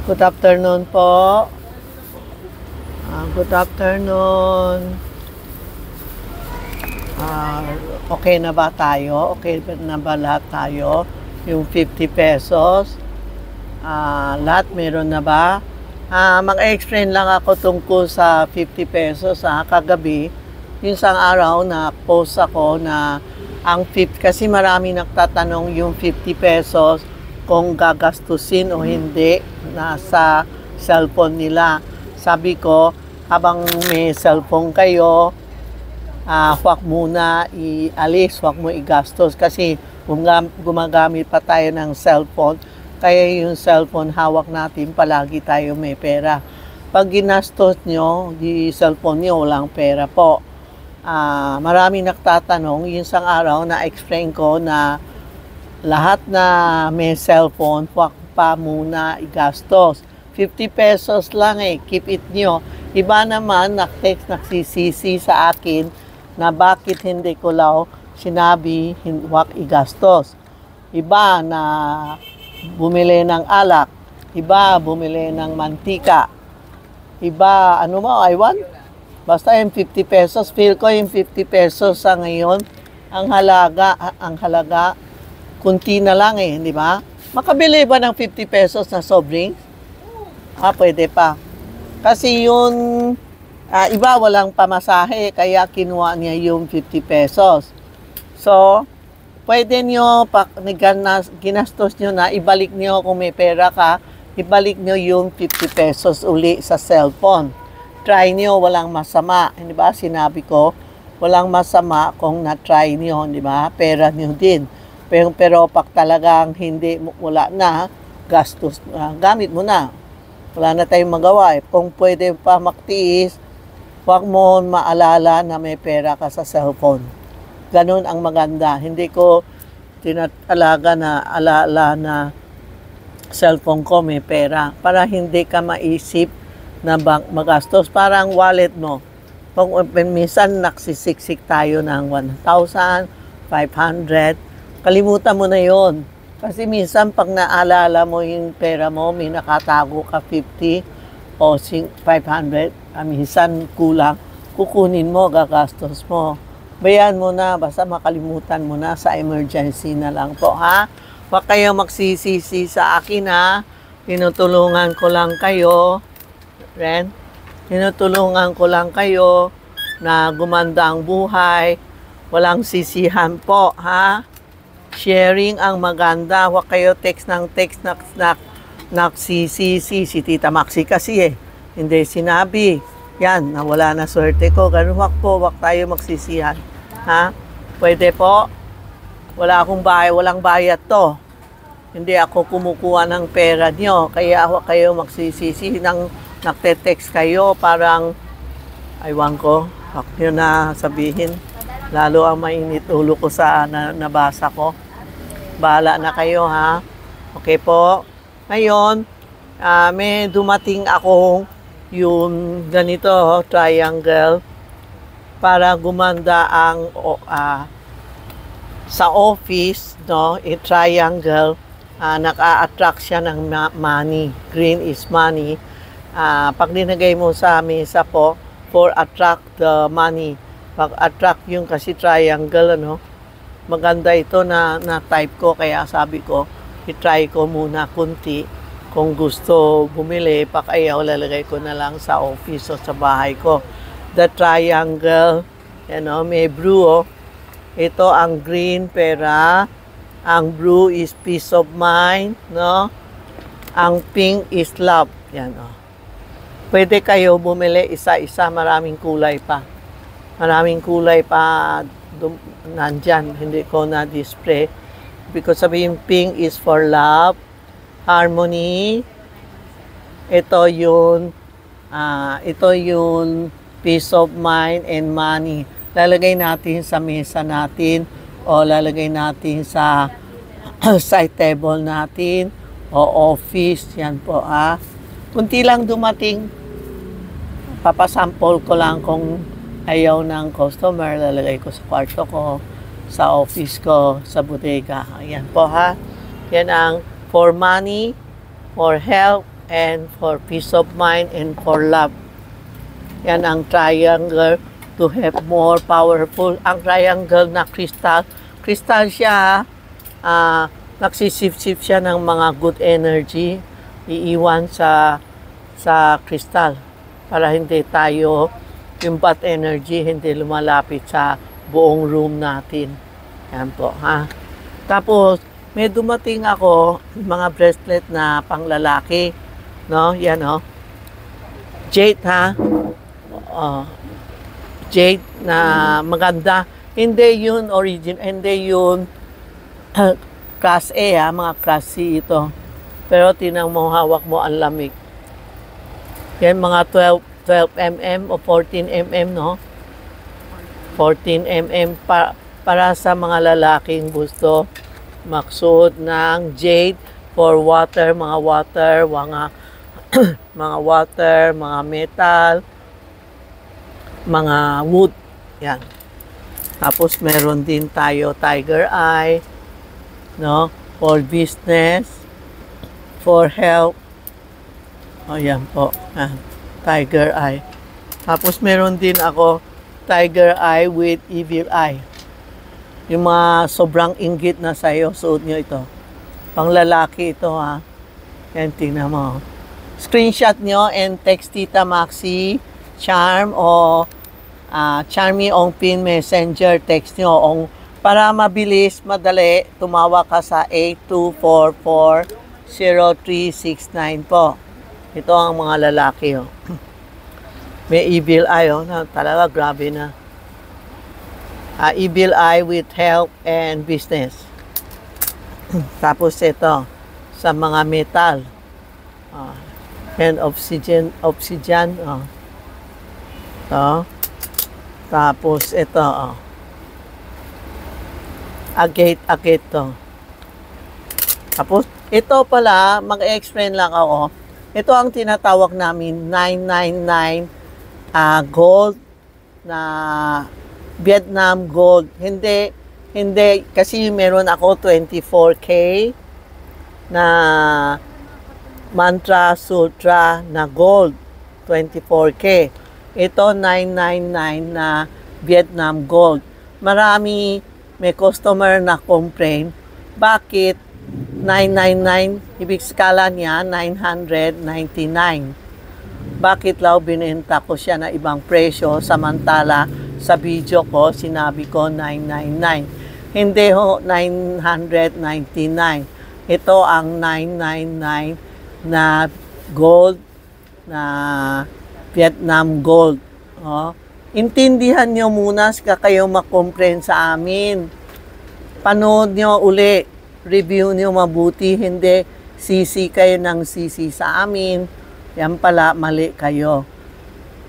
Good afternoon po. Good afternoon. Okay na ba tayo? Okay na ba lahat tayo? Yung 50 pesos. Lahat meron na ba? Mag-explain lang ako tungkol sa 50 pesos. Kagabi, yung isang araw na post ako na ang 50, kasi marami nagtatanong yung 50 pesos kung gagastusin o hindi nasa cellphone nila. Sabi ko, habang may cellphone kayo, huwag muna ialis, huwag mo igastos kasi gumagamit pa tayo ng cellphone, kaya yung cellphone hawak natin, palagi tayo may pera. Pag ginastos nyo, di cellphone nyo, walang pera po. Marami nagtatanong, yung isang araw na explain ko na lahat na may cellphone, huwag pa muna igastos. 50 pesos lang keep it nyo. Iba naman, nagsisisi sa akin na bakit hindi ko lang sinabi huwag igastos. Iba na bumili ng alak, iba bumili ng mantika, iba, I want? Basta yung 50 pesos, feel ko yung 50 pesos sa ngayon, ang halaga, kunti na lang di ba? Makabili ba ng 50 pesos na soft drinks? Pwede pa. Kasi yun, iba walang pamasahe, kaya kinuha niya yung 50 pesos. So, pwede nyo, pag ginastos nyo na, ibalik nyo kung may pera ka, ibalik nyo yung 50 pesos uli sa cellphone. Try nyo, walang masama. Di ba? Sinabi ko, walang masama kung na-try nyo, di ba? Pera nyo din. Pero pag talagang hindi, wala na, gastos, gamit mo na. Wala na tayong magawa. Kung pwede pa maktiis, huwag mo maalala na may pera ka sa cellphone. Ganun ang maganda. Hindi ko tinatalaga na alala na cellphone ko may pera. Para hindi ka maisip na magastos. Parang wallet mo. Kung minsan nagsisiksik tayo ng 1,000, 500, kalimutan mo na yon. Kasi minsan pag naalala mo yung pera mo, may nakatago ka 50 o 500, minsan kulang, kukunin mo, gagastos mo. Bayan mo na, basta makalimutan mo na, sa emergency na lang po, ha? Huwag kayong magsisisi sa akin, ha? Tinutulungan ko lang kayo, Ren. Tinutulungan ko lang kayo na gumanda ang buhay. Walang sisihan po, ha? Sharing ang maganda. Huwag kayo text ng text na nagsisisi. Si Tita Maxi kasi hindi sinabi. Yan, nawala na swerte ko. Ganun, huwag tayo magsisihan. Ha? Pwede po? Wala akong bahay, walang bayad to. Hindi ako kumukuha ng pera nyo. Kaya huwag kayo magsisisi ng nagte-text kayo. Parang, aywan ko, huwag nyo na sabihin. Lalo ang mainit ulo ko sa nabasa ko. Bahala na kayo, ha? Okay po. Ngayon, may dumating akong yung ganito, triangle, para gumanda ang sa office, no? Triangle, naka-attract siya ng money. Green is money. Pag dinagay mo sa mesa po, for attract the money. Pag-attract yung kasi triangle, maganda ito na type ko, kaya sabi ko, i-try ko muna kunti. Kung gusto bumili, pakayaw, lalagay ko na lang sa office o sa bahay ko. The triangle, may blue, ito ang green, pera. Ang blue is peace of mind, no? Ang pink is love. Yan, Pwede kayo bumili isa-isa, maraming kulay pa. Maraming kulay pa nandyan, hindi ko na-display. Because sabihin, pink is for love, harmony. Ito yung peace of mind and money. Lalagay natin sa mesa natin o lalagay natin sa side table natin o office. Yan po, kunti lang dumating. Papasample ko lang kung ayaw ng customer, lalagay ko sa kwarto ko, sa office ko, sa bodega. Ayan po, ha. Yan ang for money, for health, and for peace of mind, and for love. Yan ang triangle to have more powerful. Ang triangle na crystal, crystal siya, nagsisip-sip siya ng mga good energy, iiwan sa crystal para hindi tayo, yung bad energy, hindi lumalapit sa buong room natin. Yan po, ha. Tapos, may dumating ako, mga bracelet na panglalaki, no? Yan, oh. Jade, ha. Jade na maganda. Hindi yun hindi yun class A, ha, mga class C ito. Pero tinang mo, hawak mo, ang lamig. Yan, mga 12 mm o 14 mm, no? 14 mm para sa mga lalaking gusto magsuot ng jade for water, mga mga water, mga metal, mga wood. Yan. Tapos meron din tayo tiger eye, no? For business, for health. O yan po. Tiger eye. Tapos meron din ako tiger eye with evil eye. Yung mga sobrang inggit na sa'yo, suot nyo ito. Panglalaki ito, ha. Yan, tingnan mo. Screenshot nyo and text Tita Maxi, Charm, o Charmy on Pin Messenger. Text nyo. Para mabilis, madali, tumawa ka sa 8244-0369 po. Ito ang mga lalaki, oh. May evil eye, oh. Talaga, grabe na. Evil eye with health and business. Tapos ito, sa mga metal. And obsidian. Oh. Ito. Tapos ito, oh. Agate to. Tapos, ito pala, mag-explain lang ako. Ito ang tinatawag namin 999 gold na Vietnam gold. Hindi, kasi meron ako 24K na mantra sutra na gold. 24K. Ito 999 na Vietnam gold. May customer na complain, bakit 999, ibig skala niya 999. Bakit law binenta ko siya na ibang presyo, samantala sa video ko sinabi ko 999. Hindi ho, 999. Ito ang 999 na gold, na Vietnam gold. Oh. Intindihan nyo muna saka kayo makomplain sa amin. Panood nyo uli. Review nyo mabuti. Hindi sisi kayo ng sisi sa amin. Yan pala, mali kayo.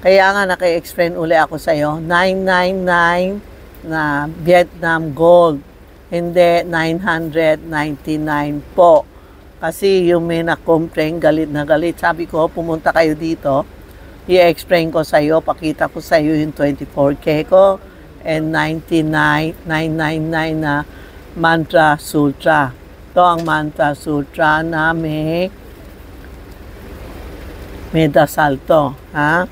Kaya nga naka-explain uli ako sa'yo. 999 na Vietnam gold. Hindi 999 po. Kasi yung may na-complain, galit na galit. Sabi ko, pumunta kayo dito. I-explain ko sa iyo, pakita ko sa iyo yung 24K ko and 999 na mantra sutra. Ito ang mantra sutra na may dasal to. Ha?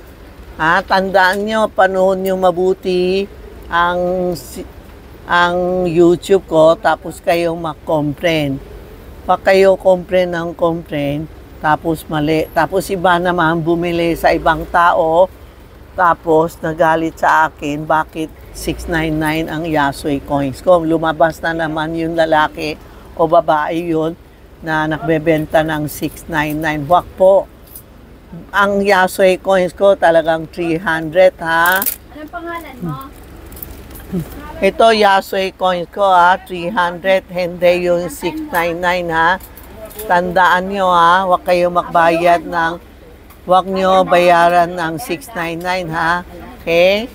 Tandaan nyo, panood nyo mabuti ang YouTube ko, tapos kayo mag-complain. Pag kayo complain ng complain, tapos mali. Tapos iba naman bumili sa ibang tao. Tapos nagalit sa akin, bakit 699 ang Yasui coins ko? Lumabas na naman yung lalaki o babae yun na nagbebenta ng 699. Wag po. Ang Yasui coins ko talagang 300, ha? Anong pangalan mo? Ito Yasui coins ko, ha? 300. Hindi yung 699, ha? Tandaan nyo, ha, huwag kayo magbayad ng, huwag nyo bayaran ng 699, ha? Okay?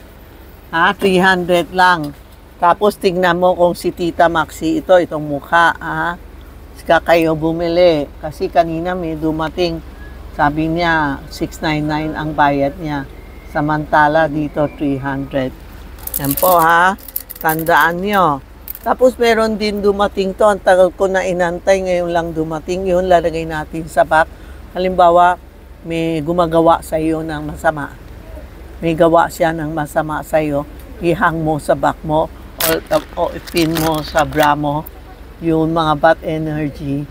300 lang. Tapos tingnan mo kung si Tita Maxi itong mukha, ha? Saka kayo bumili. Kasi kanina may dumating, sabi niya, 699 ang bayad niya. Samantala dito, 300. Yan po, ha? Tandaan nyo. Tapos meron din dumating to, ang tagal ko na inantay, ngayon lang dumating, yun lalagay natin sa box. Halimbawa, may gumagawa sa iyo ng masama. May gawa siya ng masama sa iyo, ihang mo sa back mo o ipin mo sa bra mo, yung mga bad energy,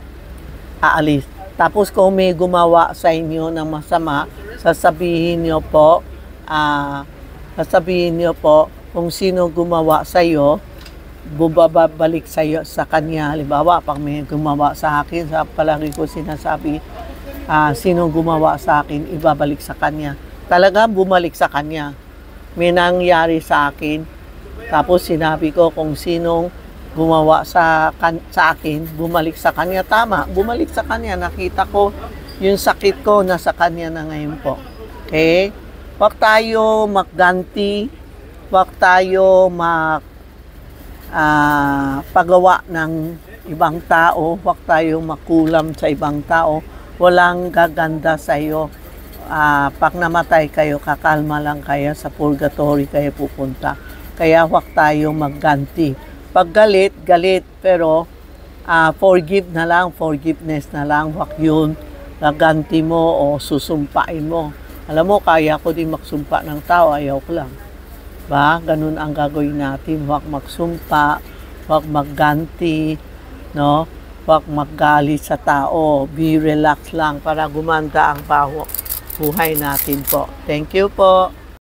aalis. Tapos kung may gumawa sa inyo ng masama, sasabihin niyo po kung sino gumawa sa iyo, bubabalik sa iyo, sa kanya. Halimbawa, pag may gumawa sa akin, sa palagi ko sinasabi, sino gumawa sa akin, ibabalik sa kanya. Talaga bumalik sa kanya. May nangyari sa akin, tapos sinabi ko kung sinong gumawa sa akin, bumalik sa kanya. Tama, bumalik sa kanya. Nakita ko yung sakit ko nasa kanya na ngayon po. Okay? Huwag tayo magganti, huwag tayo pagawa ng ibang tao, huwag tayo makulam sa ibang tao. Walang gaganda sa iyo. Pag namatay kayo, kakalma lang kayo, sa purgatory kayo pupunta. Kaya huwag tayo magganti. Pag galit, galit, pero forgive na lang, forgiveness na lang, huwag yun gaganti mo o susumpain mo. Alam mo, kaya ko din magsumpa ng tao, ayaw ko lang. Ba? Ganun ang gagawin natin. Huwag magsumpa, huwag magganti, no? Huwag maggalit sa tao. Be relax lang para gumanda ang buhay natin po. Thank you po.